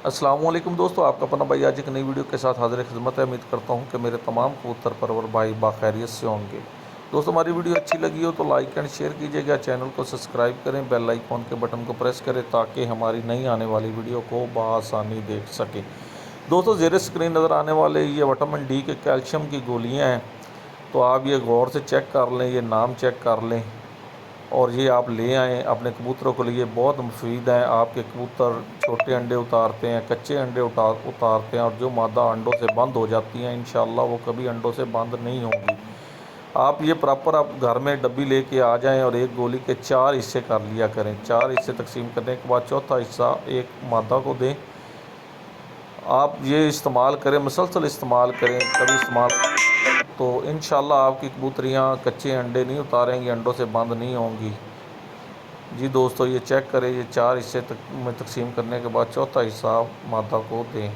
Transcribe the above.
السلام علیکم دوستو، آپ کا اپنا بھائی آج ایک نئی ویڈیو کے ساتھ حاضر خدمت ہے۔ امید کرتا ہوں کہ میرے تمام کبوتر پرور بھائی باخیریت سے ہوں گے۔ دوستو ہماری ویڈیو اچھی لگی ہو تو لائک اینڈ شیئر کیجیے گا، چینل کو سبسکرائب کریں، بیل آئیکن کے بٹن کو پریس کریں تاکہ ہماری نئی آنے والی ویڈیو کو بآسانی دیکھ سکیں۔ دوستو زیر اسکرین نظر آنے والے یہ وٹامن ڈی کے کیلشیم کی گولیاں ہیں، تو آپ یہ غور سے چیک کر لیں، یہ نام چیک کر لیں اور یہ آپ لے آئیں اپنے کبوتروں کے لیے۔ بہت مفید ہیں، آپ کے کبوتر چھوٹے انڈے اتارتے ہیں، کچے انڈے اتارتے ہیں، اور جو مادہ انڈوں سے بند ہو جاتی ہیں انشاءاللہ وہ کبھی انڈوں سے بند نہیں ہوں گی۔ آپ یہ پراپر آپ گھر میں ڈبی لے کے آ جائیں اور ایک گولی کے 4 حصے کر لیا کریں۔ 4 حصے تقسیم کرنے کے بعد چوتھا حصہ ایک مادہ کو دیں۔ آپ یہ استعمال کریں، مسلسل استعمال کریں، کبھی استعمال تو انشاءاللہ آپ کی کبوتریاں کچے انڈے نہیں اتاریں گی، انڈوں سے بند نہیں ہوں گی۔ جی دوستو یہ چیک کریں، یہ 4 حصے میں تقسیم کرنے کے بعد چوتھا حصہ مادہ کو دیں۔